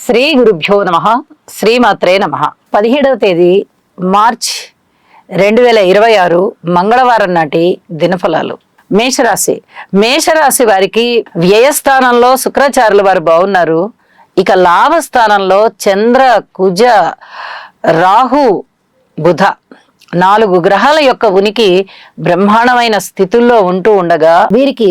శ్రీ గురుభ్యో నమః. శ్రీమాత్రే నమః. 17వ తేదీ మార్చ్ 2026 మంగళవారం నాటి దినఫలాలు. మేషరాశి వారికి వ్యయస్థానంలో శుక్రాచార్యుల వారు బాగున్నారు. ఇక లాభస్థానంలో చంద్ర, కుజ, రాహు, బుధ 4 గ్రహాల యొక్క ఉనికి బ్రహ్మాండమైన స్థితుల్లో ఉంటూ ఉండగా వీరికి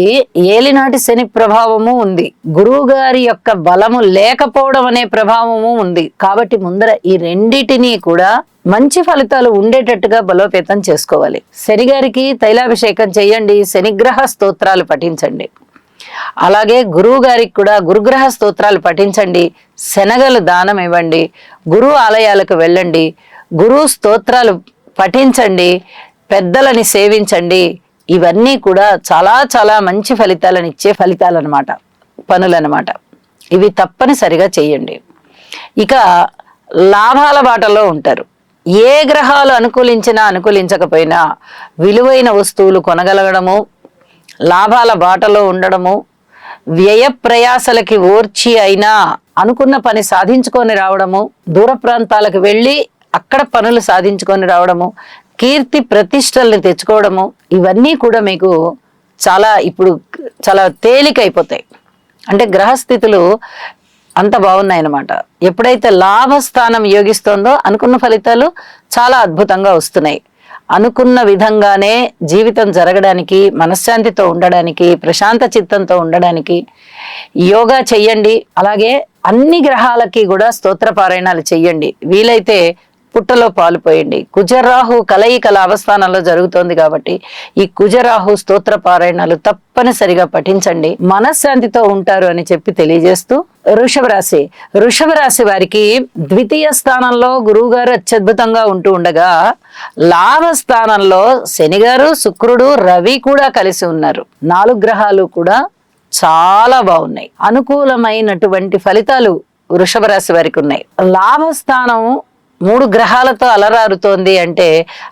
ఏలినాటి శని ప్రభావము ఉంది. గురువు గారి యొక్క బలము లేకపోవడం అనే ప్రభావము ఉంది. కాబట్టి ముందర ఈ రెండిటిని కూడా మంచి ఫలితాలు ఉండేటట్టుగా బలోపేతం చేసుకోవాలి. శని గారికి తైలాభిషేకం చేయండి, శనిగ్రహ స్తోత్రాలు పఠించండి. అలాగే గురువు గారికి కూడా గురుగ్రహ స్తోత్రాలు పఠించండి, శనగలు దానం ఇవ్వండి, గురువు ఆలయాలకు వెళ్ళండి, గురువు స్తోత్రాలు పఠించండి, పెద్దలని సేవించండి. ఇవన్నీ కూడా చాలా చాలా మంచి ఫలితాలను ఇచ్చే ఫలితాలన్నమాట, పనులన్నమాట. ఇవి తప్పనిసరిగా చేయండి. ఇక లాభాల బాటలో ఉంటారు. ఏ గ్రహాలు అనుకూలించినా అనుకూలించకపోయినా విలువైన వస్తువులు కొనగలగడము, లాభాల బాటలో ఉండడము, వ్యయ ప్రయాసలకి ఓర్చి అయినా అనుకున్న పని సాధించుకొని రావడము, దూర ప్రాంతాలకు వెళ్ళి అక్కడ పనులు సాధించుకొని రావడము, కీర్తి ప్రతిష్టల్ని తెచ్చుకోవడము, ఇవన్నీ కూడా మీకు ఇప్పుడు చాలా తేలికైపోతాయి. అంటే గ్రహస్థితులు అంత బాగున్నాయన్నమాట. ఎప్పుడైతే లాభస్థానం యోగిస్తోందో అనుకున్న ఫలితాలు చాలా అద్భుతంగా వస్తున్నాయి. అనుకున్న విధంగానే జీవితం జరగడానికి, మనశ్శాంతితో ఉండడానికి, ప్రశాంత చిత్తంతో ఉండడానికి యోగా చెయ్యండి. అలాగే అన్ని గ్రహాలకి కూడా స్తోత్ర పారాయణాలు చెయ్యండి. వీలైతే పుట్టలో పాలు పోయండి. కుజరాహు కలయిక లాభస్థానంలో జరుగుతోంది కాబట్టి ఈ కుజరాహు స్తోత్ర పారాయణాలు తప్పనిసరిగా పఠించండి. మనశ్శాంతితో ఉంటారు అని చెప్పి తెలియజేస్తూ వృషభ రాశి వారికి ద్వితీయ స్థానంలో గురువు గారు అత్యద్భుతంగా ఉంటూ ఉండగా లాభస్థానంలో శని గారు, శుక్రుడు, రవి కూడా కలిసి ఉన్నారు. 4 గ్రహాలు కూడా చాలా బాగున్నాయి. అనుకూలమైనటువంటి ఫలితాలు వృషభ రాశి వారికి ఉన్నాయి. లాభస్థానం 3 గ్రహాలతో అలరారుతోంది అంటే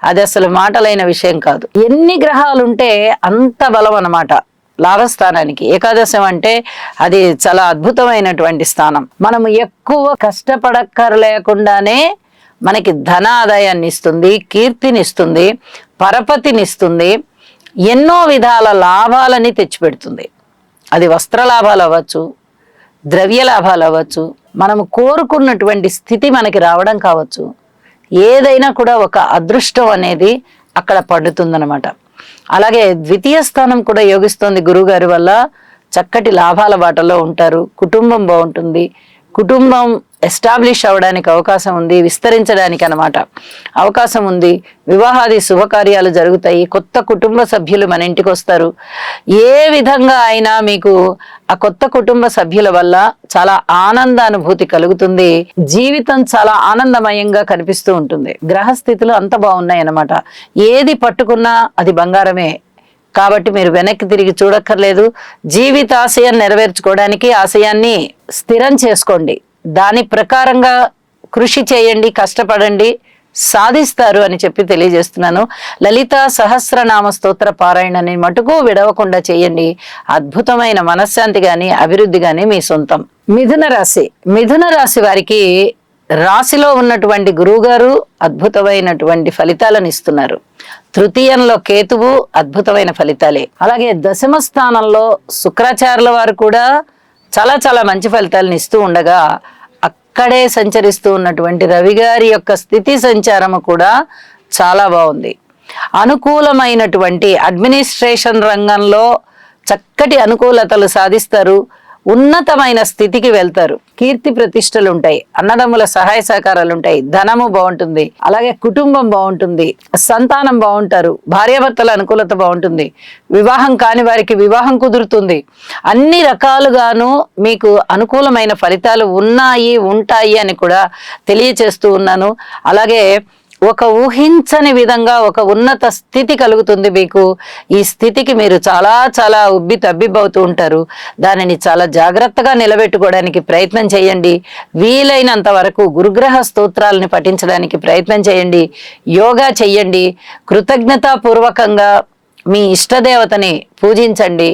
అది అసలు మాటలైన విషయం కాదు. ఎన్ని గ్రహాలుంటే అంత బలం అన్నమాట లాభస్థానానికి. ఏకాదశం అంటే అది చాలా అద్భుతమైనటువంటి స్థానం. మనము ఎక్కువ కష్టపడక్కర్లేకుండానే మనకి ధన ఆదాయాన్ని ఇస్తుంది, కీర్తినిస్తుంది, పరపతినిస్తుంది, ఎన్నో విధాల లాభాలని తెచ్చిపెడుతుంది. అది వస్త్ర లాభాలు అవ్వచ్చు, ద్రవ్య లాభాలు అవ్వచ్చు, మనము కోరుకున్నటువంటి స్థితి మనకి రావడం కావచ్చు. ఏదైనా కూడా ఒక అదృష్టం అనేది అక్కడ పడుతుందన్నమాట. అలాగే ద్వితీయ స్థానం కూడా యోగిస్తోంది గురువుగారి వల్ల. చక్కటి లాభాల బాటలో ఉంటారు. కుటుంబం బాగుంటుంది. కుటుంబం ఎస్టాబ్లిష్ అవ్వడానికి అవకాశం ఉంది, విస్తరించడానికి అన్నమాట అవకాశం ఉంది. వివాహాది శుభకార్యాలు జరుగుతాయి. కొత్త కుటుంబ సభ్యులు మన ఇంటికి వస్తారు. ఏ విధంగా అయినా మీకు ఆ కొత్త కుటుంబ సభ్యుల వల్ల చాలా ఆనందానుభూతి కలుగుతుంది. జీవితం చాలా ఆనందమయంగా కనిపిస్తూ ఉంటుంది. గ్రహస్థితులు అంత బాగున్నాయి అన్నమాట. ఏది పట్టుకున్నా అది బంగారమే. కాబట్టి మీరు వెనక్కి తిరిగి చూడక్కర్లేదు. జీవిత ఆశయం నెరవేర్చుకోవడానికి ఆశయాన్ని స్థిరం చేసుకోండి. దాని ప్రకారంగా కృషి చేయండి, కష్టపడండి, సాధిస్తారు అని చెప్పి తెలియజేస్తున్నాను. లలిత సహస్రనామ స్తోత్ర పారాయణని మటుకు విడవకుండా చేయండి. అద్భుతమైన మనశ్శాంతి గాని, అభివృద్ధి గాని మీ సొంతం. మిథున రాశి వారికి రాశిలో ఉన్నటువంటి గురువుగారు అద్భుతమైనటువంటి ఫలితాలను ఇస్తున్నారు. తృతీయంలో కేతువు అద్భుతమైన ఫలితాలే. అలాగే దశమ స్థానంలో శుక్రాచార్యుల వారు కూడా చాలా చాలా మంచి ఫలితాలను ఇస్తూ ఉండగా అక్కడే సంచరిస్తూ ఉన్నటువంటి రవి గారి యొక్క స్థితి సంచారము కూడా చాలా బాగుంది. అనుకూలమైనటువంటి అడ్మినిస్ట్రేషన్ రంగంలో చక్కటి అనుకూలతలు సాధిస్తారు. ఉన్నతమైన స్థితికి వెళ్తారు. కీర్తి ప్రతిష్టలు ఉంటాయి. అన్నదమ్ముల సహాయ సహకారాలు ఉంటాయి. ధనము బాగుంటుంది. అలాగే కుటుంబం బాగుంటుంది. సంతానం బాగుంటారు. భార్యాభర్తల అనుకూలత బాగుంటుంది. వివాహం కాని వారికి వివాహం కుదురుతుంది. అన్ని రకాలుగాను మీకు అనుకూలమైన ఫలితాలు ఉంటాయి అని కూడా తెలియచేస్తూ ఉన్నాను. అలాగే ఒక ఊహించని విధంగా ఒక ఉన్నత స్థితి కలుగుతుంది మీకు. ఈ స్థితికి మీరు చాలా చాలా తబ్బిబ్బవుతూ ఉంటారు. దానిని చాలా జాగ్రత్తగా నిలబెట్టుకోవడానికి ప్రయత్నం చేయండి. వీలైనంత వరకు గురుగ్రహ స్తోత్రాలని పఠించడానికి ప్రయత్నం చేయండి. యోగా చెయ్యండి. కృతజ్ఞతాపూర్వకంగా మీ ఇష్టదేవతని పూజించండి,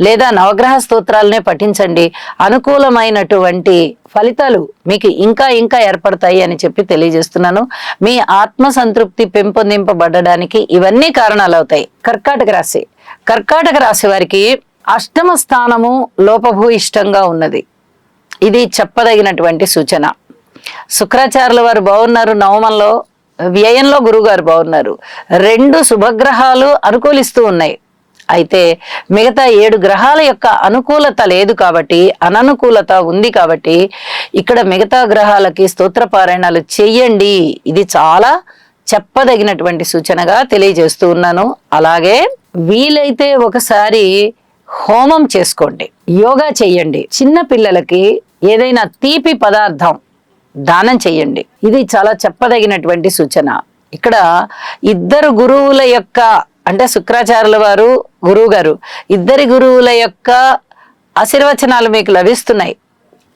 లేదా నవగ్రహ స్తోత్రాలనే పఠించండి. అనుకూలమైనటువంటి ఫలితాలు మీకు ఇంకా ఇంకా ఏర్పడతాయి అని చెప్పి తెలియజేస్తున్నాను. మీ ఆత్మ సంతృప్తి పెంపొందింపబడడానికి ఇవన్నీ కారణాలు అవుతాయి. కర్కాటక రాశి వారికి అష్టమ స్థానము లోపభూయిష్టంగా ఉన్నది. ఇది చెప్పదగినటువంటి సూచన. శుక్రాచార్యుల వారు బాగున్నారు, నవమంలో వ్యయంలో గురువుగారు బాగున్నారు. 2 శుభగ్రహాలు అనుకూలిస్తూ ఉన్నాయి. అయితే మిగతా 7 గ్రహాల యొక్క అనుకూలత లేదు కాబట్టి, అననుకూలత ఉంది కాబట్టి ఇక్కడ మిగతా గ్రహాలకి స్తోత్రపారాయణాలు చెయ్యండి. ఇది చాలా చెప్పదగినటువంటి సూచనగా తెలియజేస్తూ ఉన్నాను. అలాగే వీలైతే ఒకసారి హోమం చేసుకోండి, యోగా చెయ్యండి, చిన్న పిల్లలకి ఏదైనా తీపి పదార్థం దానం చెయ్యండి. ఇది చాలా చెప్పదగినటువంటి సూచన. ఇక్కడ ఇద్దరు గురువుల యొక్క, అంటే శుక్రాచార్యుల వారు, గురువు గారు, ఇద్దరి గురువుల యొక్క ఆశీర్వచనాలు మీకు లభిస్తున్నాయి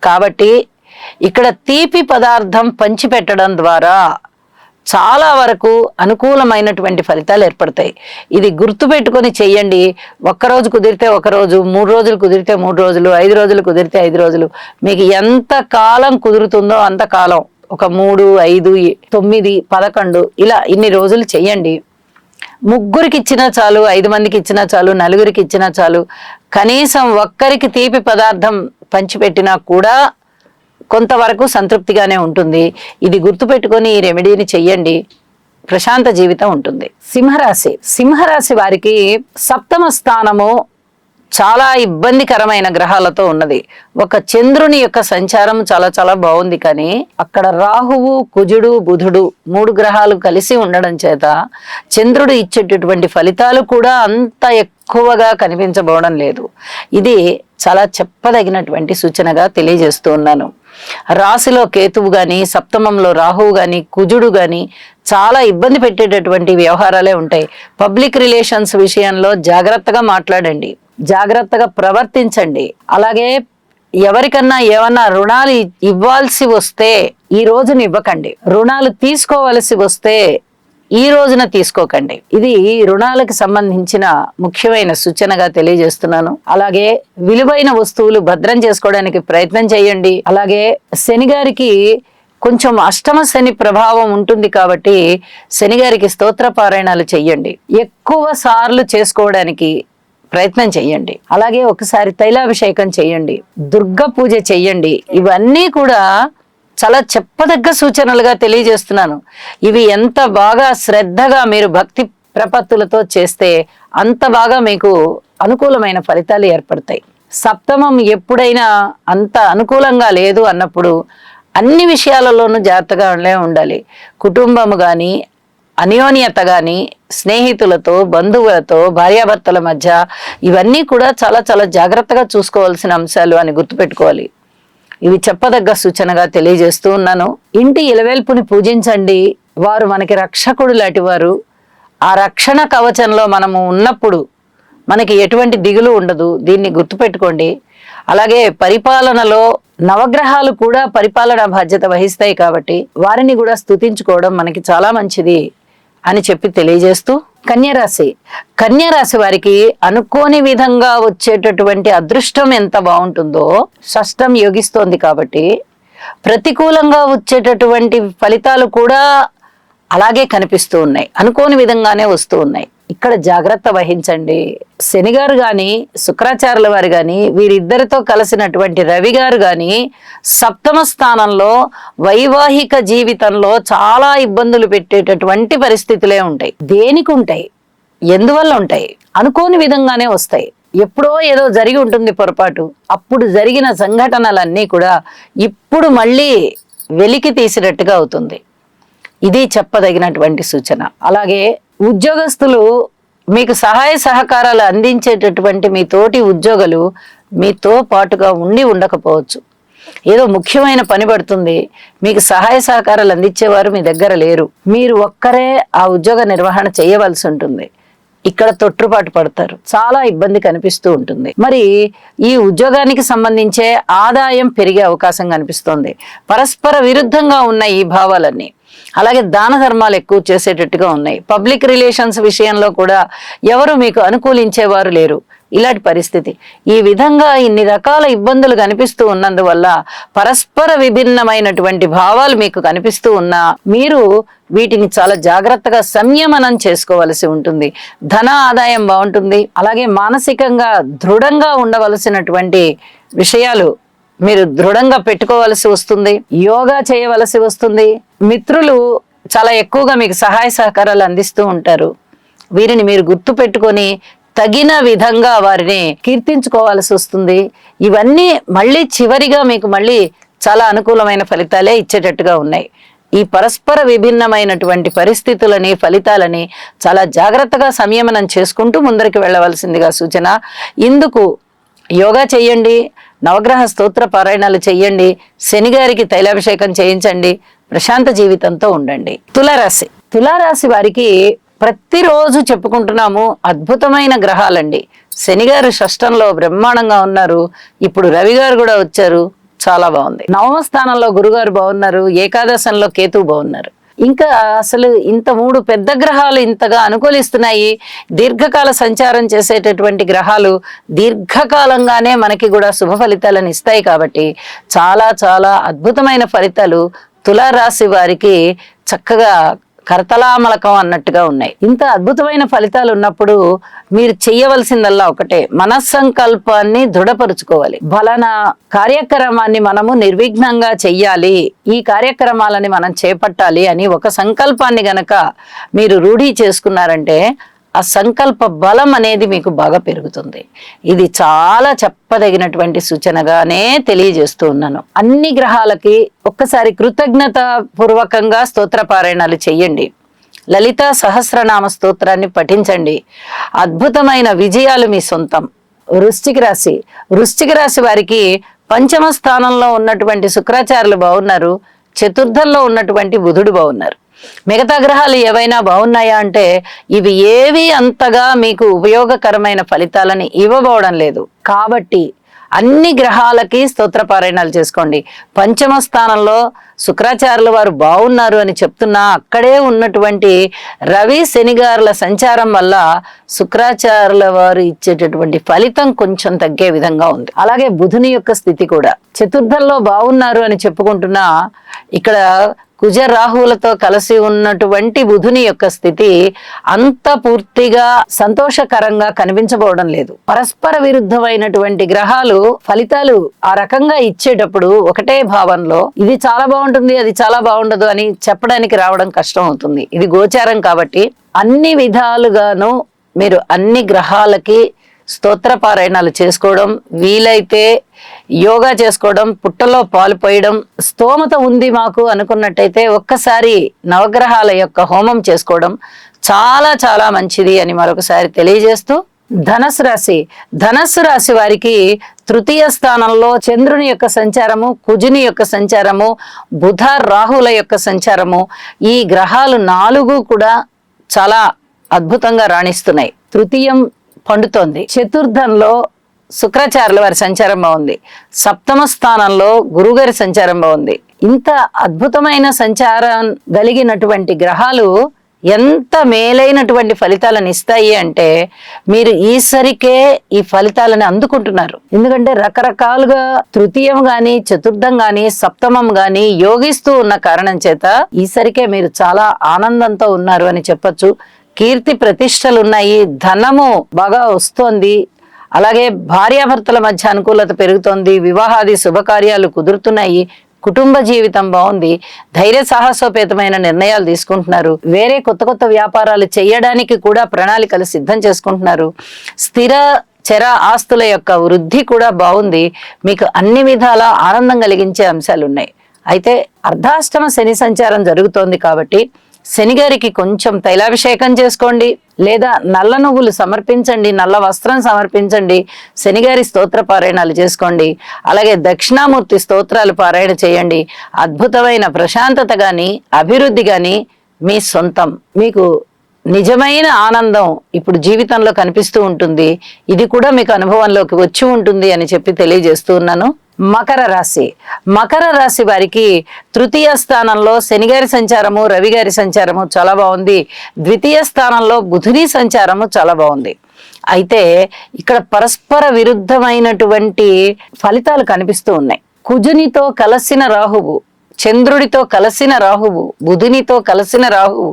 కాబట్టి ఇక్కడ తీపి పదార్థం పంచిపెట్టడం ద్వారా చాలా వరకు అనుకూలమైనటువంటి ఫలితాలు ఏర్పడతాయి. ఇది గుర్తుపెట్టుకొని చెయ్యండి. ఒక్కరోజు కుదిరితే ఒకరోజు, 3 రోజులు కుదిరితే 3 రోజులు, 5 రోజులు కుదిరితే 5 రోజులు, మీకు ఎంత కాలం కుదురుతుందో అంత కాలం, ఒక 3, 5, 9, 11 ఇలా ఇన్ని రోజులు చెయ్యండి. 3కి ఇచ్చినా చాలు, 5 మందికి ఇచ్చినా చాలు, 4కి ఇచ్చినా చాలు. కనీసం ఒక్కరికి తీపి పదార్థం పంచిపెట్టినా కూడా కొంతవరకు సంతృప్తిగానే ఉంటుంది. ఇది గుర్తుపెట్టుకొని ఈ రెమెడీని చెయ్యండి, ప్రశాంత జీవితం ఉంటుంది. సింహరాశి వారికి 7వ స్థానము చాలా ఇబ్బందికరమైన గ్రహాలతో ఉన్నది. ఒక చంద్రుని యొక్క సంచారం చాలా చాలా బాగుంది, కానీ అక్కడ రాహువు, కుజుడు, బుధుడు 3 గ్రహాలు కలిసి ఉండడం చేత చంద్రుడు ఇచ్చేటటువంటి ఫలితాలు కూడా అంత ఎక్కువగా కనిపించబోవడం లేదు. ఇది చాలా చెప్పదగినటువంటి సూచనగా తెలియజేస్తూ ఉన్నాను. రాశిలో కేతువు గాని, సప్తమంలో రాహువు గాని, కుజుడు గాని చాలా ఇబ్బంది పెట్టేటటువంటి వ్యవహారాలే ఉంటాయి. పబ్లిక్ రిలేషన్స్ విషయంలో జాగ్రత్తగా మాట్లాడండి, జాగ్రత్తగా ప్రవర్తించండి. అలాగే ఎవరికన్నా ఏమన్నా రుణాలు ఇవ్వాల్సి వస్తే ఈ రోజున ఇవ్వకండి, రుణాలు తీసుకోవలసి వస్తే ఈ రోజున తీసుకోకండి. ఇది రుణాలకు సంబంధించిన ముఖ్యమైన సూచనగా తెలియజేస్తున్నాను. అలాగే విలువైన వస్తువులు భద్రం చేసుకోవడానికి ప్రయత్నం చేయండి. అలాగే శనిగారికి కొంచెం అష్టమ శని ప్రభావం ఉంటుంది కాబట్టి శనిగారికి స్తోత్ర పారాయణాలు చెయ్యండి, ఎక్కువ సార్లు చేసుకోవడానికి ప్రయత్నం చెయ్యండి. అలాగే ఒకసారి తైలాభిషేకం చెయ్యండి, దుర్గ పూజ చెయ్యండి. ఇవన్నీ కూడా చాలా చెప్పదగ్గ సూచనలుగా తెలియజేస్తున్నాను. ఇవి ఎంత బాగా శ్రద్ధగా మీరు భక్తి ప్రపత్తులతో చేస్తే అంత బాగా మీకు అనుకూలమైన ఫలితాలు ఏర్పడతాయి. సప్తమం ఎప్పుడైనా అంత అనుకూలంగా లేదు అన్నప్పుడు అన్ని విషయాలలోనూ జాగ్రత్తగా ఉండాలి. కుటుంబము కానీ, అన్యోన్యత కానీ, స్నేహితులతో, బంధువులతో, భార్యాభర్తల మధ్య ఇవన్నీ కూడా చాలా చాలా జాగ్రత్తగా చూసుకోవాల్సిన అంశాలు అని గుర్తుపెట్టుకోవాలి. ఇవి చెప్పదగ్గ సూచనగా తెలియజేస్తూ ఉన్నాను. ఇంటి ఇలవేల్పుని పూజించండి, వారు మనకి రక్షకుడు లాంటి వారు. ఆ రక్షణ కవచంలో మనము ఉన్నప్పుడు మనకి ఎటువంటి దిగులు ఉండదు, దీన్ని గుర్తుపెట్టుకోండి. అలాగే పరిపాలనలో నవగ్రహాలు కూడా పరిపాలన బాధ్యత వహిస్తాయి కాబట్టి వారిని కూడా స్తుతించుకోవడం మనకి చాలా మంచిది అని చెప్పి తెలియజేస్తూ, కన్యారాశి వారికి అనుకోని విధంగా వచ్చేటటువంటి అదృష్టం ఎంత బాగుంటుందో షష్టం యోగిస్తోంది కాబట్టి ప్రతికూలంగా వచ్చేటటువంటి ఫలితాలు కూడా అలాగే కనిపిస్తూ ఉన్నాయి, అనుకోని విధంగానే వస్తూ ఉన్నాయి. ఇక్కడ జాగ్రత్త వహించండి. శనిగారు గాని, శుక్రాచార్యుల వారు గాని, వీరిద్దరితో కలిసినటువంటి రవి గారు గాని 7వ స్థానంలో వైవాహిక జీవితంలో చాలా ఇబ్బందులు పెట్టేటటువంటి పరిస్థితులే ఉంటాయి. దేనికి ఉంటాయి, ఎందువల్ల ఉంటాయి? అనుకోని విధంగానే వస్తాయి. ఎప్పుడో ఏదో జరిగి ఉంటుంది పొరపాటు, అప్పుడు జరిగిన సంఘటనలన్నీ కూడా ఇప్పుడు మళ్ళీ వెలికి తీసినట్టుగా అవుతుంది. ఇది చెప్పదగినటువంటి సూచన. అలాగే ఉద్యోగస్తులు మీకు సహాయ సహకారాలు అందించేటటువంటి మీ తోటి ఉద్యోగులు మీతో పాటుగా ఉండకపోవచ్చు. ఏదో ముఖ్యమైన పని పడుతుంది, మీకు సహాయ సహకారాలు అందించేవారు మీ దగ్గర లేరు, మీరు ఒక్కరే ఆ ఉద్యోగ నిర్వహణ చేయవలసి ఉంటుంది. ఇక్కడ తొట్టుపాటు పడతారు, చాలా ఇబ్బంది కనిపిస్తూ ఉంటుంది. మరి ఈ ఉద్యోగానికి సంబంధించే ఆదాయం పెరిగే అవకాశం కనిపిస్తోంది. పరస్పర విరుద్ధంగా ఉన్న ఈ భావాలన్నీ అలాగే దాన ధర్మాలు ఎక్కువ చేసేటట్టుగా ఉన్నాయి. పబ్లిక్ రిలేషన్స్ విషయంలో కూడా ఎవరు మీకు అనుకూలించేవారు లేరు. ఇలాంటి పరిస్థితి. ఈ విధంగా ఇన్ని రకాల ఇబ్బందులు కనిపిస్తూ ఉన్నందువల్ల పరస్పర విభిన్నమైనటువంటి భావాలు మీకు కనిపిస్తూ ఉన్నా మీరు వీటిని చాలా జాగ్రత్తగా సంయమనం చేసుకోవలసి ఉంటుంది. ధన ఆదాయం బాగుంటుంది. అలాగే మానసికంగా దృఢంగా ఉండవలసినటువంటి విషయాలు మీరు దృఢంగా పెట్టుకోవలసి వస్తుంది. యోగా చేయవలసి వస్తుంది. మిత్రులు చాలా ఎక్కువగా మీకు సహాయ సహకారాలు అందిస్తూ ఉంటారు. వీరిని మీరు గుర్తు పెట్టుకొని తగిన విధంగా వారిని కీర్తించుకోవాల్సి వస్తుంది. ఇవన్నీ మళ్ళీ చివరిగా మీకు మళ్ళీ చాలా అనుకూలమైన ఫలితాలే ఇచ్చేటట్టుగా ఉన్నాయి. ఈ పరస్పర విభిన్నమైనటువంటి పరిస్థితులని ఫలితాలని చాలా జాగ్రత్తగా సంయమనం చేసుకుంటూ ముందరికి వెళ్ళవలసిందిగా సూచన. ఇందుకు యోగా చెయ్యండి, నవగ్రహ స్తోత్ర పారాయణాలు చెయ్యండి, శనిగారికి తైలాభిషేకం చేయించండి, ప్రశాంత జీవితంతో ఉండండి. తులారాశి వారికి ప్రతిరోజు చెప్పుకుంటున్నాము అద్భుతమైన గ్రహాలండి. శనిగారు షష్టంలో బ్రహ్మాండంగా ఉన్నారు. ఇప్పుడు రవి గారు కూడా వచ్చారు, చాలా బాగుంది. నవమ స్థానంలో గురుగారు బాగున్నారు. ఏకాదశంలో కేతువు బాగున్నారు. ఇంకా అసలు ఇంత 3 పెద్ద గ్రహాలు ఇంతగా అనుకూలిస్తున్నాయి. దీర్ఘకాల సంచారం చేసేటటువంటి గ్రహాలు దీర్ఘకాలంగానే మనకి కూడా శుభ ఫలితాలను ఇస్తాయి. కాబట్టి చాలా చాలా అద్భుతమైన ఫలితాలు తులారాశి వారికి చక్కగా కరతలామలకం అన్నట్టుగా ఉన్నాయి. ఇంత అద్భుతమైన ఫలితాలు ఉన్నప్పుడు మీరు చెయ్యవలసిందల్లా ఒకటే, మనస్సంకల్పాన్ని దృఢపరుచుకోవాలి. ఫలానా కార్యక్రమాన్ని మనము నిర్విఘ్నంగా చెయ్యాలి, ఈ కార్యక్రమాలని మనం చేపట్టాలి అని ఒక సంకల్పాన్ని గనక మీరు రూఢీ చేసుకున్నారంటే ఆ సంకల్ప బలం అనేది మీకు బాగా పెరుగుతుంది. ఇది చాలా చెప్పదగినటువంటి సూచనగానే తెలియజేస్తూ ఉన్నాను. అన్ని గ్రహాలకి ఒక్కసారి కృతజ్ఞత పూర్వకంగా స్తోత్ర పారాయణాలు చెయ్యండి. లలితా సహస్రనామ స్తోత్రాన్ని పఠించండి. అద్భుతమైన విజయాలు మీ సొంతం. వృశ్చిక రాశి వారికి పంచమ స్థానంలో ఉన్నటువంటి శుక్రాచార్యులు బాగున్నారు. చతుర్థంలో ఉన్నటువంటి బుధుడు బాగున్నారు. మిగతా గ్రహాలు ఏవైనా బాగున్నాయా అంటే ఇవి ఏవి అంతగా మీకు ఉపయోగకరమైన ఫలితాలని ఇవ్వబోవడం లేదు. కాబట్టి అన్ని గ్రహాలకి స్తోత్ర పారాయణాలు చేసుకోండి. పంచమ స్థానంలో శుక్రాచార్యుల వారు బాగున్నారు అని చెప్తున్నా అక్కడే ఉన్నటువంటి రవి శనిగారుల సంచారం వల్ల శుక్రాచార్యుల వారు ఇచ్చేటటువంటి ఫలితం కొంచెం తగ్గే విధంగా ఉంది. అలాగే బుధుని యొక్క స్థితి కూడా చతుర్థంలో బాగున్నారు అని చెప్పుకుంటున్నా ఇక్కడ కుజ రాహువులతో కలిసి ఉన్నటువంటి బుధుని యొక్క స్థితి అంత పూర్తిగా సంతోషకరంగా కనిపించబోవడం లేదు. పరస్పర విరుద్ధమైనటువంటి గ్రహాలు ఫలితాలు ఆ రకంగా ఇచ్చేటప్పుడు ఒకటే భావంలో ఇది చాలా బాగుంటుంది, అది చాలా బాగుండదు అని చెప్పడానికి రావడం కష్టం అవుతుంది. ఇది గోచారం కాబట్టి అన్ని విధాలుగాను మీరు అన్ని గ్రహాలకి స్తోత్ర పారాయణాలు చేసుకోవడం, వీలైతే యోగా చేసుకోవడం, పుట్టలో పాలు పోయడం, స్తోమత ఉంది మాకు అనుకున్నట్టయితే ఒక్కసారి నవగ్రహాల యొక్క హోమం చేసుకోవడం చాలా చాలా మంచిది అని మరొకసారి తెలియజేస్తూ, ధనస్సు రాశి వారికి తృతీయ స్థానంలో చంద్రుని యొక్క సంచారము, కుజుని యొక్క సంచారము, బుధ రాహుల యొక్క సంచారము, ఈ గ్రహాలు 4 కూడా చాలా అద్భుతంగా రాణిస్తున్నాయి. తృతీయం పండుతోంది. చతుర్థంలో శుక్రాచార్యుల వారి సంచారం బాగుంది. సప్తమ స్థానంలో గురుగారి సంచారం బాగుంది. ఇంత అద్భుతమైన సంచారం కలిగినటువంటి గ్రహాలు ఎంత మేలైనటువంటి ఫలితాలను ఇస్తాయి అంటే మీరు ఈసరికే ఈ ఫలితాలను అందుకుంటున్నారు. ఎందుకంటే రకరకాలుగా తృతీయం గాని చతుర్థం గాని సప్తమం గాని యోగిస్తూ ఉన్న కారణం చేత ఈసరికే మీరు చాలా ఆనందంతో ఉన్నారు అని చెప్పొచ్చు. కీర్తి ప్రతిష్టలు ఉన్నాయి, ధనము బాగా వస్తోంది, అలాగే భార్యాభర్తల మధ్య అనుకూలత పెరుగుతోంది, వివాహాది శుభకార్యాలు కుదురుతున్నాయి, కుటుంబ జీవితం బాగుంది, ధైర్య సాహసోపేతమైన నిర్ణయాలు తీసుకుంటున్నారు, వేరే కొత్త కొత్త వ్యాపారాలు చేయడానికి కూడా ప్రణాళికలు సిద్ధం చేసుకుంటున్నారు, స్థిర చర ఆస్తుల యొక్క వృద్ధి కూడా బాగుంది, మీకు అన్ని విధాల ఆనందం కలిగించే అంశాలు ఉన్నాయి. అయితే అర్ధాష్టమ శని సంచారం జరుగుతోంది కాబట్టి శనిగారికి కొంచెం తైలాభిషేకం చేసుకోండి, లేదా నల్ల నువ్వులు సమర్పించండి, నల్ల వస్త్రం సమర్పించండి, శనిగారి స్తోత్ర పారాయణాలు చేసుకోండి. అలాగే దక్షిణామూర్తి స్తోత్రాలు పారాయణ చేయండి. అద్భుతమైన ప్రశాంతత గాని అభివృద్ధి గాని మీ సొంతం. మీకు నిజమైన ఆనందం ఇప్పుడు జీవితంలో కనిపిస్తూ ఉంటుంది. ఇది కూడా మీకు అనుభవంలోకి వచ్చి ఉంటుంది అని చెప్పి తెలియజేస్తూ ఉన్నాను. మకర రాశి. మకర రాశి వారికి తృతీయ స్థానంలో శనిగారి సంచారము, రవి గారి సంచారము చాలా బాగుంది. ద్వితీయ స్థానంలో బుధుని సంచారము చాలా బాగుంది. అయితే ఇక్కడ పరస్పర విరుద్ధమైనటువంటి ఫలితాలు కనిపిస్తూ ఉన్నాయి. కుజునితో కలసిన రాహువు, చంద్రుడితో కలసిన రాహువు, బుధునితో కలసిన రాహువు,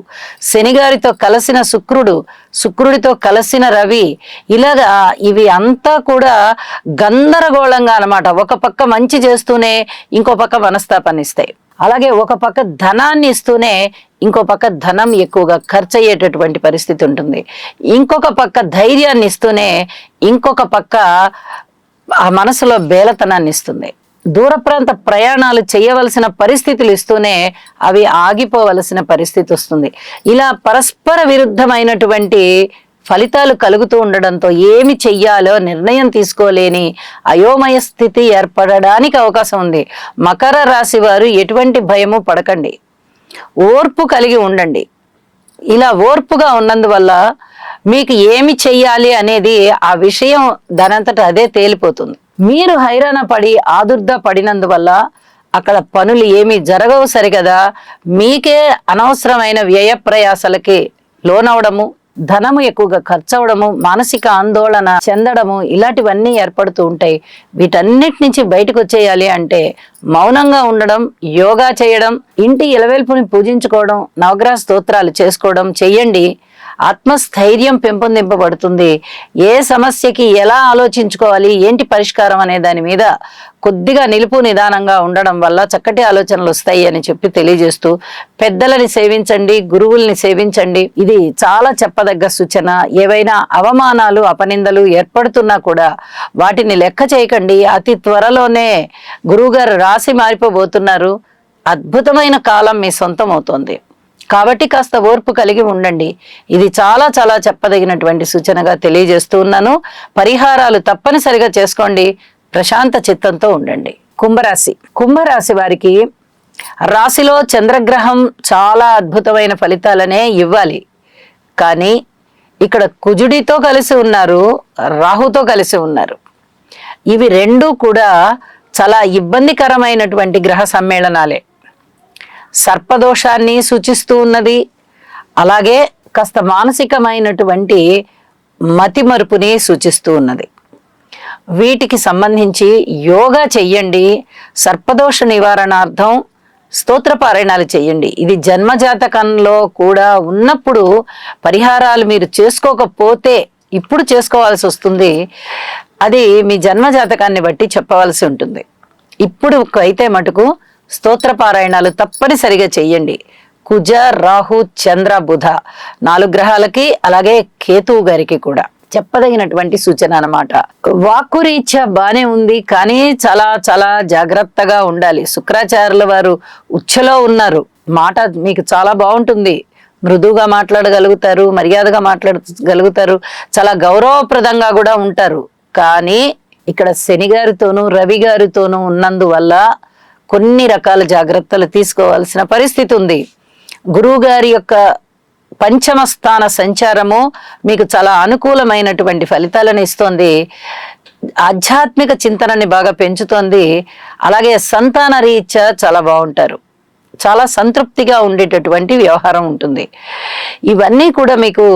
శనిగారితో కలసిన శుక్రుడు, శుక్రుడితో కలసిన రవి, ఇలాగా ఇవి అంతా కూడా గందరగోళంగా అన్నమాట. ఒక పక్క మంచి చేస్తూనే ఇంకో పక్క మనస్తాపాన్ని ఇస్తాయి. అలాగే ఒక పక్క ధనాన్ని ఇస్తూనే ఇంకో పక్క ధనం ఎక్కువగా ఖర్చు అయ్యేటటువంటి పరిస్థితి ఉంటుంది. ఇంకొక పక్క ధైర్యాన్ని ఇస్తూనే ఇంకొక పక్క ఆ మనసులో బేలతనాన్ని ఇస్తుంది. దూర ప్రాంత ప్రయాణాలు చేయవలసిన పరిస్థితులు ఇస్తూనే అవి ఆగిపోవలసిన పరిస్థితి వస్తుంది. ఇలా పరస్పర విరుద్ధమైనటువంటి ఫలితాలు కలుగుతూ ఉండడంతో ఏమి చెయ్యాలో నిర్ణయం తీసుకోలేని అయోమయ స్థితి ఏర్పడడానికి అవకాశం ఉంది. మకర రాశి వారు ఎటువంటి భయము పడకండి, ఓర్పు కలిగి ఉండండి. ఇలా ఓర్పుగా ఉన్నందువల్ల మీకు ఏమి చెయ్యాలి అనేది ఆ విషయం దానంతట అదే తేలిపోతుంది. మీరు హైరాణ పడి ఆదుర్ద పడినందువల్ల అక్కడ పనులు ఏమీ జరగవు సరికదా. మీకే అనవసరమైన వ్యయ ప్రయాసలకి లోనవడము, ధనము ఎక్కువగా ఖర్చు అవడము, మానసిక ఆందోళన చెందడము, ఇలాంటివన్నీ ఏర్పడుతూ ఉంటాయి. వీటన్నిటి నుంచి బయటకు వచ్చేయాలి అంటే మౌనంగా ఉండడం, యోగా చేయడం, ఇంటి ఇలవేల్పుని పూజించుకోవడం, నవగ్రహ స్తోత్రాలు చేసుకోవడం చెయ్యండి. ఆత్మస్థైర్యం పెంపొందింపబడుతుంది. ఏ సమస్యకి ఎలా ఆలోచించుకోవాలి, ఏంటి పరిష్కారం అనే దాని మీద కొద్దిగా నిలుపు నిదానంగా ఉండడం వల్ల చక్కటి ఆలోచనలు వస్తాయి అని చెప్పి తెలియజేస్తూ, పెద్దలని సేవించండి, గురువుల్ని సేవించండి. ఇది చాలా చెప్పదగ్గ సూచన. ఏవైనా అవమానాలు, అపనిందలు ఏర్పడుతున్నా కూడా వాటిని లెక్క చేయకండి. అతి త్వరలోనే గురువుగారు రాశి మారిపోబోతున్నారు. అద్భుతమైన కాలం మీ సొంతం అవుతోంది. కాబట్టి కాస్త ఓర్పు కలిగి ఉండండి. ఇది చాలా చాలా చెప్పదగినటువంటి సూచనగా తెలియజేస్తూ ఉన్నాను. పరిహారాలు తప్పనిసరిగా చేసుకోండి. ప్రశాంత చిత్తంతో ఉండండి. కుంభరాశి. కుంభరాశి వారికి రాశిలో చంద్రగ్రహం చాలా అద్భుతమైన ఫలితాలనే ఇవ్వాలి. కానీ ఇక్కడ కుజుడితో కలిసి ఉన్నారు, రాహుతో కలిసి ఉన్నారు. ఇవి రెండూ కూడా చాలా ఇబ్బందికరమైనటువంటి గ్రహ సమ్మేళనాలే. సర్పదోషాన్ని సూచిస్తూ ఉన్నది. అలాగే కాస్త మానసికమైనటువంటి మతిమరుపుని సూచిస్తూ ఉన్నది. వీటికి సంబంధించి యోగా చెయ్యండి. సర్పదోష నివారణార్థం స్తోత్రపారాయణాలు చెయ్యండి. ఇది జన్మజాతకంలో కూడా ఉన్నప్పుడు పరిహారాలు మీరు చేసుకోకపోతే ఇప్పుడు చేసుకోవాల్సి వస్తుంది. అది మీ జన్మజాతకాన్ని బట్టి చెప్పవలసి ఉంటుంది. ఇప్పుడు అయితే మటుకు స్తోత్రపారాయణాలు తప్పనిసరిగా చెయ్యండి. కుజ, రాహు, చంద్ర, బుధ 4 గ్రహాలకి, అలాగే కేతువు గారికి కూడా చెప్పదగినటువంటి సూచన అన్నమాట. వాక్కు రీత్యా బానే ఉంది, కానీ చాలా చాలా జాగ్రత్తగా ఉండాలి. శుక్రాచార్యుల వారు ఉచ్చలో ఉన్నారు. మాట మీకు చాలా బాగుంటుంది. మృదువుగా మాట్లాడగలుగుతారు, మర్యాదగా మాట్లాడగలుగుతారు, చాలా గౌరవప్రదంగా కూడా ఉంటారు. కానీ ఇక్కడ శని గారితోనూ రవి గారితోనూ ఉన్నందువల్ల కొన్ని రకాల జాగ్రత్తలు తీసుకోవాల్సిన పరిస్థితి ఉంది. గురువు గారి యొక్క పంచమ స్థాన సంచారము మీకు చాలా అనుకూలమైనటువంటి ఫలితాలను ఇస్తోంది. ఆధ్యాత్మిక చింతనని బాగా పెంచుతోంది. అలాగే సంతాన రీత్యా చాలా బాగుంటారు. చాలా సంతృప్తిగా ఉండేటటువంటి వ్యవహారం ఉంటుంది. ఇవన్నీ కూడా మీకు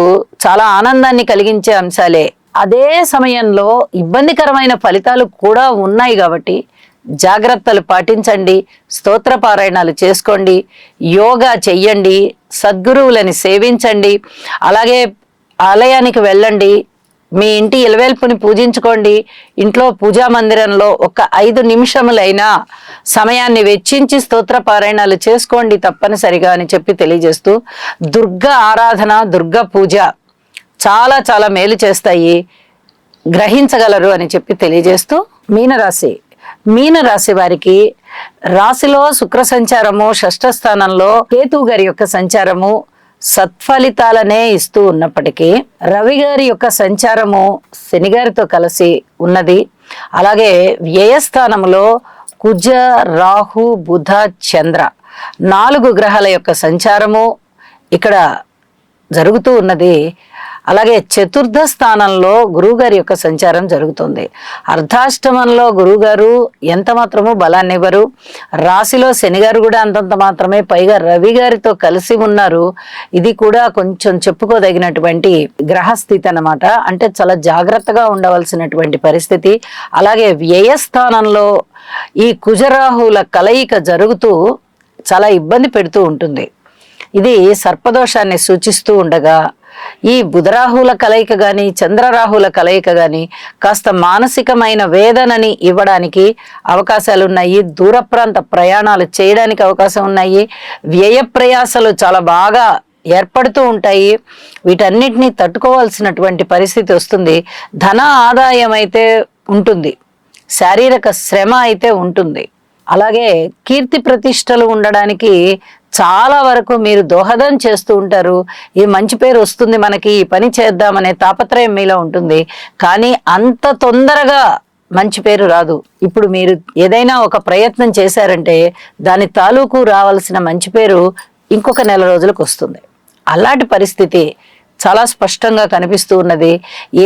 చాలా ఆనందాన్ని కలిగించే అంశాలే. అదే సమయంలో ఇబ్బందికరమైన ఫలితాలు కూడా ఉన్నాయి కాబట్టి జాగ్రత్తలు పాటించండి. స్తోత్రపారాయణాలు చేసుకోండి, యోగా చెయ్యండి, సద్గురువులని సేవించండి, అలాగే ఆలయానికి వెళ్ళండి, మీ ఇంటి ఇలవేల్పుని పూజించుకోండి. ఇంట్లో పూజా మందిరంలో ఒక 5 నిమిషములైనా సమయాన్ని వెచ్చించి స్తోత్రపారాయణాలు చేసుకోండి తప్పనిసరిగా అని చెప్పి తెలియజేస్తూ, దుర్గా ఆరాధన, దుర్గా పూజ చాలా చాలా మేలు చేస్తాయి, గ్రహించగలరు అని చెప్పి తెలియజేస్తూ, మీనరాశి. మీనరాశి వారికి రాశిలో శుక్ర సంచారము, 6వ స్థానంలో కేతువు గారి యొక్క సంచారము సత్ఫలితాలనే ఇస్తూ ఉన్నప్పటికీ రవి గారి యొక్క సంచారము శనిగారితో కలిసి ఉన్నది. అలాగే వ్యయస్థానంలో కుజ, రాహు, బుధ, చంద్ర 4 గ్రహాల యొక్క సంచారము ఇక్కడ జరుగుతూ ఉన్నది. అలాగే చతుర్థ స్థానంలో గురువుగారి యొక్క సంచారం జరుగుతుంది. అర్ధాష్టమంలో గురువుగారు ఎంత మాత్రమూ బలాన్ని ఇవ్వరు. రాశిలో శనిగారు కూడా అంతంత మాత్రమే, పైగా రవి గారితో కలిసి ఉన్నారు. ఇది కూడా కొంచెం చెప్పుకోదగినటువంటి గ్రహస్థితి అన్నమాట. అంటే చాలా జాగ్రత్తగా ఉండవలసినటువంటి పరిస్థితి. అలాగే వ్యయస్థానంలో ఈ కుజరాహుల కలయిక జరుగుతూ చాలా ఇబ్బంది పెడుతూ ఉంటుంది. ఇది సర్పదోషాన్ని సూచిస్తూ ఉండగా ఈ బుధరాహుల కలయిక కానీ చంద్రరాహుల కలయిక కానీ కాస్త మానసికమైన వేదనని ఇవ్వడానికి అవకాశాలు ఉన్నాయి. దూర ప్రాంత ప్రయాణాలు చేయడానికి అవకాశం ఉన్నాయి. వ్యయ ప్రయాసాలు చాలా బాగా ఏర్పడుతూ ఉంటాయి. వీటన్నిటినీ తట్టుకోవాల్సినటువంటి పరిస్థితి వస్తుంది. ధన ఆదాయం అయితే ఉంటుంది, శారీరక శ్రమ అయితే ఉంటుంది. అలాగే కీర్తి ప్రతిష్టలు ఉండడానికి చాలా వరకు మీరు దోహదం చేస్తూ ఉంటారు. ఈ మంచి పేరు వస్తుంది, మనకి ఈ పని చేద్దామనే తాపత్రయం మీలో ఉంటుంది. కానీ అంత తొందరగా మంచి పేరు రాదు. ఇప్పుడు మీరు ఏదైనా ఒక ప్రయత్నం చేశారంటే దాని తాలూకు రావాల్సిన మంచి పేరు ఇంకొక నెల రోజులకు వస్తుంది. అలాంటి పరిస్థితి చాలా స్పష్టంగా కనిపిస్తూ ఉన్నది.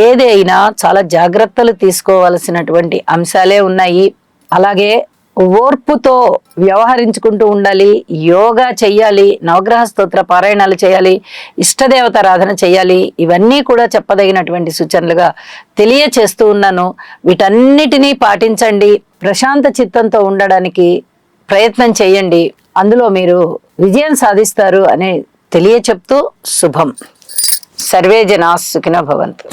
ఏదైనా చాలా జాగ్రత్తలు తీసుకోవాల్సినటువంటి అంశాలే ఉన్నాయి. అలాగే ఓర్పుతో వ్యవహరించుకుంటూ ఉండాలి. యోగా చెయ్యాలి, నవగ్రహ స్తోత్ర పారాయణాలు చేయాలి, ఇష్టదేవతారాధన చేయాలి. ఇవన్నీ కూడా చెప్పదగినటువంటి సూచనలుగా తెలియచేస్తూ ఉన్నాను. వీటన్నిటినీ పాటించండి. ప్రశాంత చిత్తంతో ఉండడానికి ప్రయత్నం చేయండి. అందులో మీరు విజయం సాధిస్తారు అని తెలియచెప్తూ శుభం. సర్వే జనా సుఖినో భవంతు.